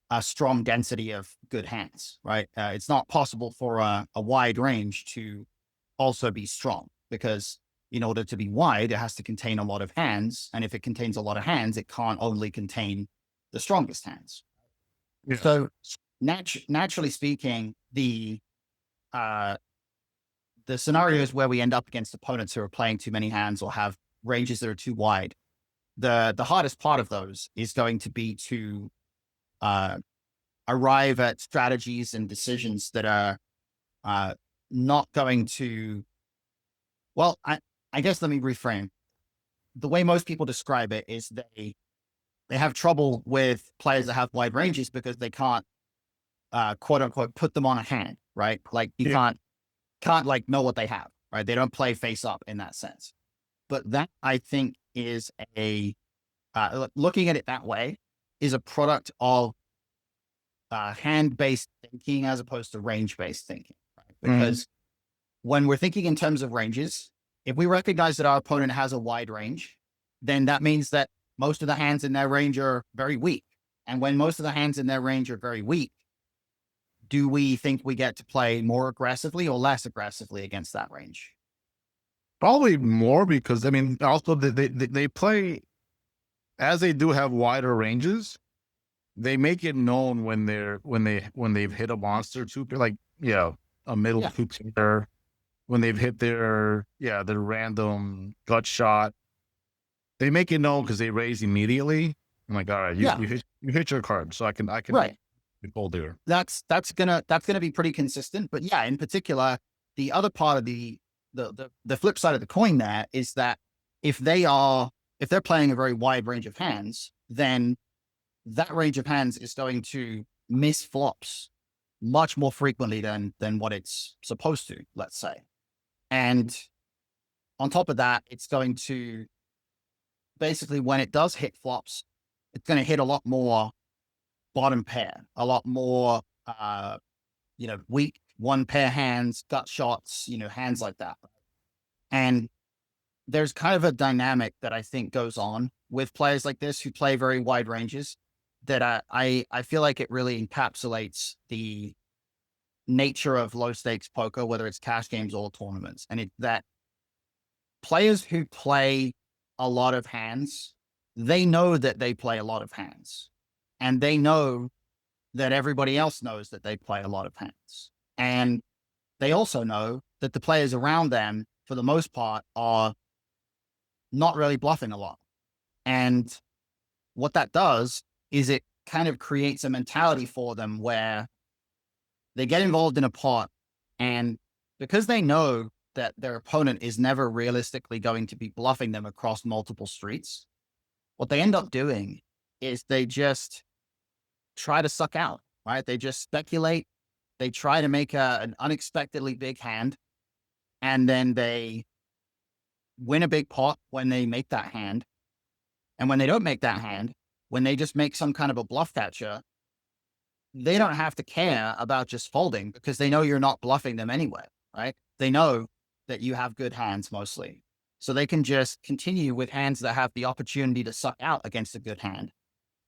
a strong density of good hands, right? It's not possible for a wide range to also be strong, because in order to be wide, it has to contain a lot of hands. And if it contains a lot of hands, it can't only contain the strongest hands. Yeah. So naturally speaking, the scenarios where we end up against opponents who are playing too many hands or have ranges that are too wide, the hardest part of those is going to be to uh, arrive at strategies and decisions that are not going to, well, I guess let me reframe. The way most people describe it is they have trouble with players that have wide ranges because they can't, quote unquote, put them on a hand, right? Like you Yeah. can't like know what they have, right? They don't play face up in that sense. But that I think is looking at it that way is a product of hand-based thinking as opposed to range-based thinking, right? Mhm. Because when we're thinking in terms of ranges, if we recognize that our opponent has a wide range, then that means that most of the hands in their range are very weak. And when most of the hands in their range are very weak, do we think we get to play more aggressively or less aggressively against that range? Probably more because I mean, also they play as they do have wider ranges. They make it known when they've hit a monster two pair, like a middle Yeah. two pair when they've hit their random gut shot. They make it known because they raise immediately. I'm like, all right, Yeah. you hit your card, so I can Right. hold there. That's gonna be pretty consistent. But yeah, in particular, the other part of the flip side of the coin there is that if they're playing a very wide range of hands, then that range of hands is going to miss flops much more frequently than what it's supposed to, let's say. And on top of that, it's going to basically, when it does hit flops, it's going to hit a lot more bottom pair, a lot more weak one pair hands, gut shots, hands like that. And there's kind of a dynamic that I think goes on with players like this who play very wide ranges that I feel like it really encapsulates the nature of low stakes poker, whether it's cash games or tournaments. And that players who play a lot of hands, they know that they play a lot of hands, and they know that everybody else knows that they play a lot of hands. And they also know that the players around them, for the most part, are not really bluffing a lot. And what that does is it kind of creates a mentality for them where they get involved in a pot, and because they know that their opponent is never realistically going to be bluffing them across multiple streets, what they end up doing is they just try to suck out, right? They just speculate. They try to make an unexpectedly big hand, and then they win a big pot when they make that hand. And when they don't make that hand, when they just make some kind of a bluff catcher, they don't have to care about just folding because they know you're not bluffing them anyway, right? They know that you have good hands mostly. So they can just continue with hands that have the opportunity to suck out against a good hand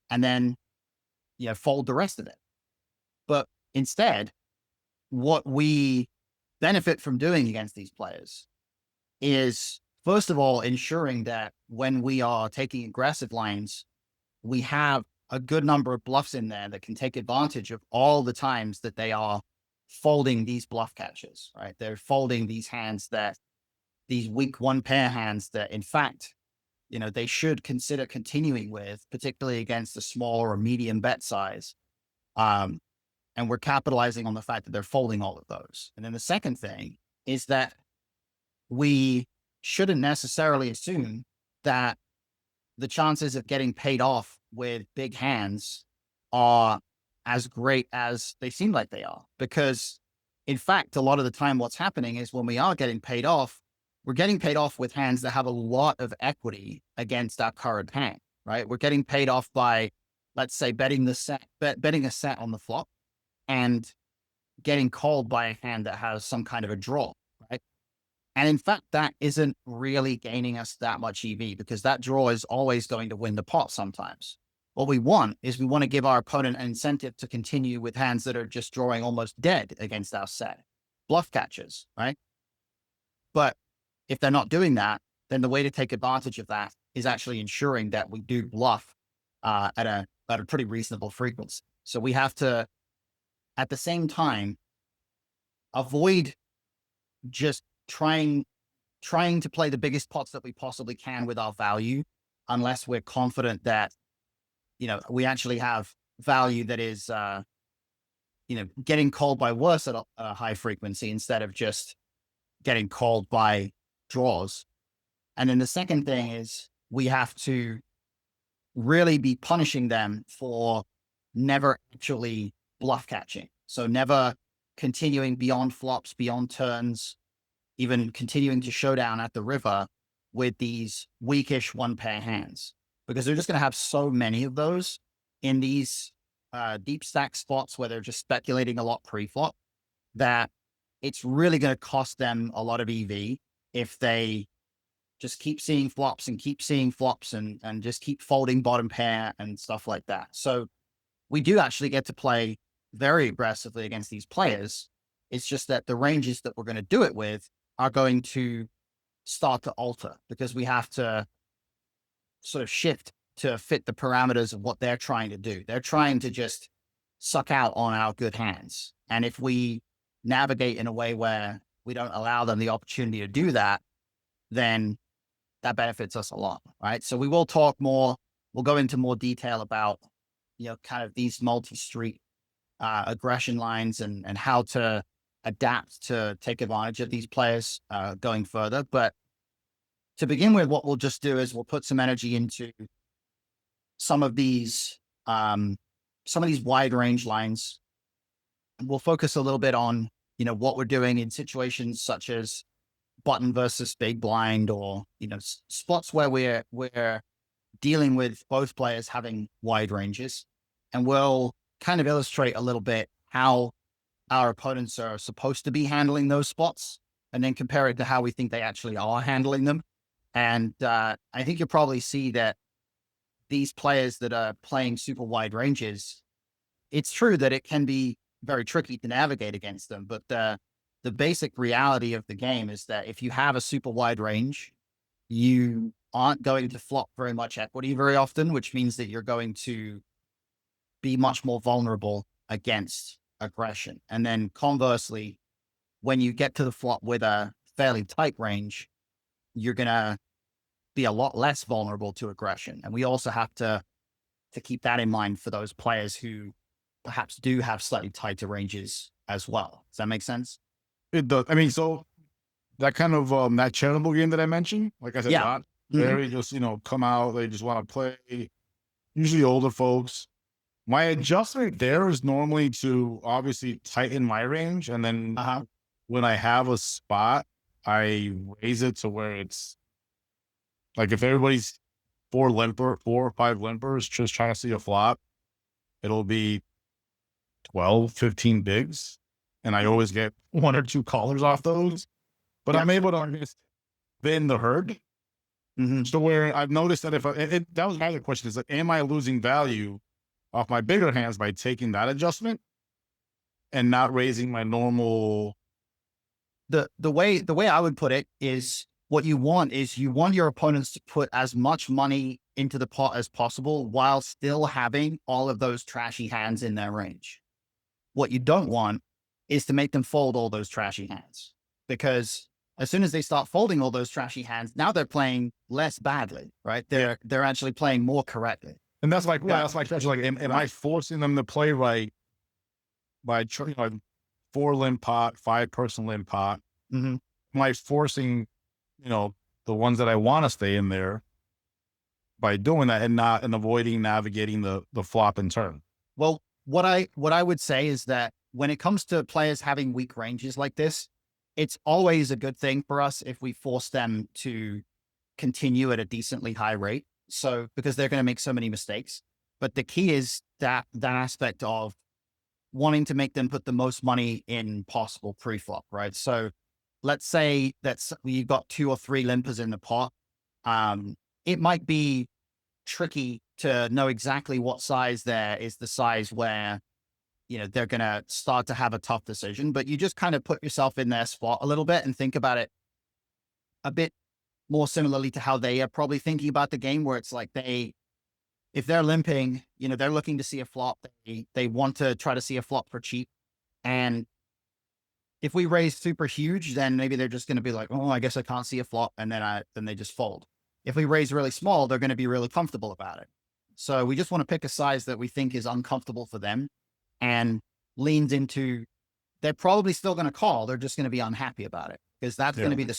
and then, fold the rest of it. But instead, what we benefit from doing against these players is, first of all, ensuring that when we are taking aggressive lines, we have a good number of bluffs in there that can take advantage of all the times that they are folding these bluff catches, right? They're folding these hands these weak one pair hands that, in fact, they should consider continuing with, particularly against a small or a medium bet size. Um, and we're capitalizing on the fact that they're folding all of those. And then the second thing is that we shouldn't necessarily assume that the chances of getting paid off with big hands are as great as they seem like they are. Because, in fact, a lot of the time, what's happening is when we are getting paid off, we're getting paid off with hands that have a lot of equity against our current hand, right? We're getting paid off by, let's say, betting betting a set on the flop and getting called by a hand that has some kind of a draw, right? And in fact, that isn't really gaining us that much EV because that draw is always going to win the pot sometimes. What we want is we want to give our opponent an incentive to continue with hands that are just drawing almost dead against our set, bluff catchers, right? But if they're not doing that, then the way to take advantage of that is actually ensuring that we do bluff at a pretty reasonable frequency. So we have to, at the same time, avoid just trying to play the biggest pots that we possibly can with our value, unless we're confident that, we actually have value that is, getting called by worse at a high frequency instead of just getting called by draws. And then the second thing is we have to really be punishing them for never actually bluff catching. So never continuing beyond flops, beyond turns, even continuing to showdown at the river with these weakish one pair hands, because they're just going to have so many of those in these deep stack spots where they're just speculating a lot pre-flop, that it's really going to cost them a lot of EV if they just keep seeing flops and keep seeing flops and just keep folding bottom pair and stuff like that. So we do actually get to play very aggressively against these players. It's just that the ranges that we're going to do it with are going to start to alter, because we have to sort of shift to fit the parameters of what they're trying to do. They're trying to just suck out on our good hands. And if we navigate in a way where we don't allow them the opportunity to do that, then that benefits us a lot, right? So we will talk more, we'll go into more detail about, kind of these multi-street aggression lines and how to adapt to take advantage of these players going further. But to begin with, what we'll just do is we'll put some energy into some of these wide range lines. And we'll focus a little bit on, what we're doing in situations such as button versus big blind, or, spots where we're dealing with both players having wide ranges. And we'll kind of illustrate a little bit how our opponents are supposed to be handling those spots, and then compare it to how we think they actually are handling them. And I think you'll probably see that these players that are playing super wide ranges, it's true that it can be very tricky to navigate against them. But the basic reality of the game is that if you have a super wide range, you aren't going to flop very much equity very often, which means that you're going to be much more vulnerable against aggression. And then conversely, when you get to the flop with a fairly tight range, you're going to be a lot less vulnerable to aggression. And we also have to keep that in mind for those players who perhaps do have slightly tighter ranges as well. Does that make sense? It does. I mean, so that kind of that charitable game that I mentioned, like I said, Yeah. not Mhm. very just come out. They just want to play. Usually older folks. My adjustment there is normally to obviously tighten my range, and then Uh-huh. when I have a spot, I raise it to where it's like if everybody's four or five limpers just trying to see a flop, it'll be 12, 15 bigs. And I always get one or two callers off those. But Yeah. I'm able to just thin the herd. Mhm. So where I've noticed that if that was my other question, is like, am I losing value off my bigger hands by taking that adjustment and not raising my normal? The way I would put it is, what you want is you want your opponents to put as much money into the pot as possible while still having all of those trashy hands in their range. What you don't want is to make them fold all those trashy hands, because as soon as they start folding all those trashy hands, now they're playing less badly, right? They're actually playing more correctly. And that's like, Yeah. that's my question. Like, am I forcing them to play right by 4 limp pot, 5-person limp pot? Mhm. Am I forcing, the ones that I want to stay in there by doing that and avoiding navigating the flop and turn? Well, what I would say is that when it comes to players having weak ranges like this, it's always a good thing for us if we force them to continue at a decently high rate. So, because they're going to make so many mistakes. But the key is that aspect of wanting to make them put the most money in possible pre-flop, right? So let's say that you've got 2 or 3 limpers in the pot. It might be tricky to know exactly what size there is the size where, they're going to start to have a tough decision, but you just kind of put yourself in their spot a little bit and think about it a bit more similarly to how they are probably thinking about the game, where it's like if they're limping, they're looking to see a flop. They want to try to see a flop for cheap. And if we raise super huge, then maybe they're just going to be like, oh, I guess I can't see a flop. And then they just fold. If we raise really small, they're going to be really comfortable about it. So we just want to pick a size that we think is uncomfortable for them and leans into, they're probably still going to call. They're just going to be unhappy about it, because that's going to be the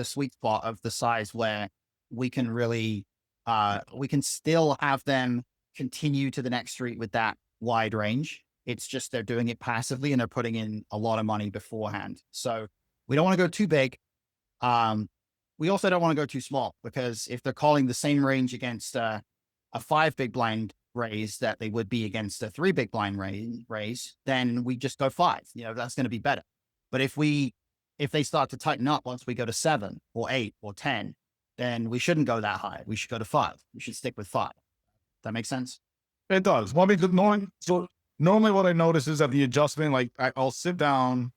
sweet spot of the size where we can really, we can still have them continue to the next street with that wide range. It's just they're doing it passively and they're putting in a lot of money beforehand. So we don't want to go too big. We also don't want to go too small, because if they're calling the same range against a 5 big blind raise that they would be against a 3 big blind raise, then we just go 5. That's going to be better. But if they start to tighten up once we go to 7 or 8 or 10, then we shouldn't go that high. We should go to 5. We should stick with 5. That makes sense? It does. Well, I mean, normally what I notice is that the adjustment, like I'll sit down,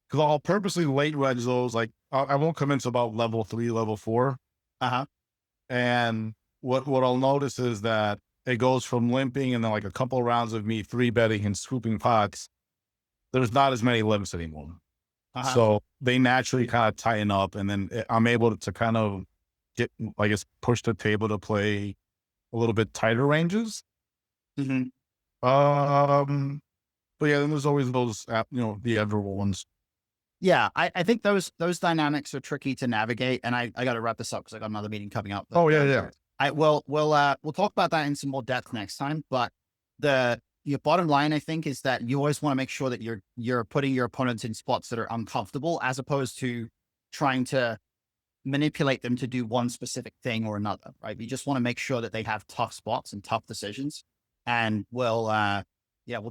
because I'll purposely late wedge those. Like I won't come into about level 3, level 4. And what I'll notice is that it goes from limping and then like a couple of rounds of me 3-betting and scooping pots. There's not as many limps anymore. So they naturally kind of tighten up, and then I'm able to kind of get, I guess, push the table to play a little bit tighter ranges. But yeah, then there's always those, the other ones. Yeah, I think those dynamics are tricky to navigate, and I got to wrap this up because I got another meeting coming up. Oh yeah. We'll talk about that in some more depth next time. But your bottom line, I think, is that you always want to make sure that you're putting your opponents in spots that are uncomfortable, as opposed to trying to manipulate them to do one specific thing or another. Right? You just want to make sure that they have tough spots and tough decisions. And we'll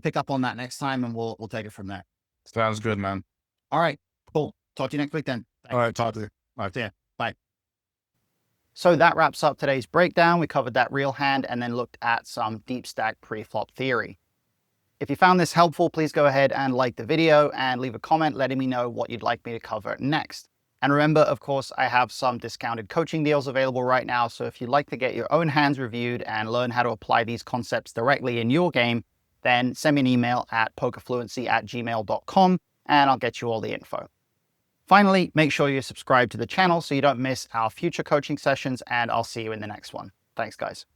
pick up on that next time, and we'll take it from there. Sounds good, man. All right, cool. Talk to you next week then. Thanks. All right, talk to you. All right, see ya. Bye. So that wraps up today's breakdown. We covered that real hand and then looked at some deep stack pre-flop theory. If you found this helpful, please go ahead and like the video and leave a comment letting me know what you'd like me to cover next. And remember, of course, I have some discounted coaching deals available right now. So if you'd like to get your own hands reviewed and learn how to apply these concepts directly in your game, then send me an email at pokerfluency@gmail.com and I'll get you all the info. Finally, make sure you're subscribed to the channel so you don't miss our future coaching sessions, and I'll see you in the next one. Thanks, guys.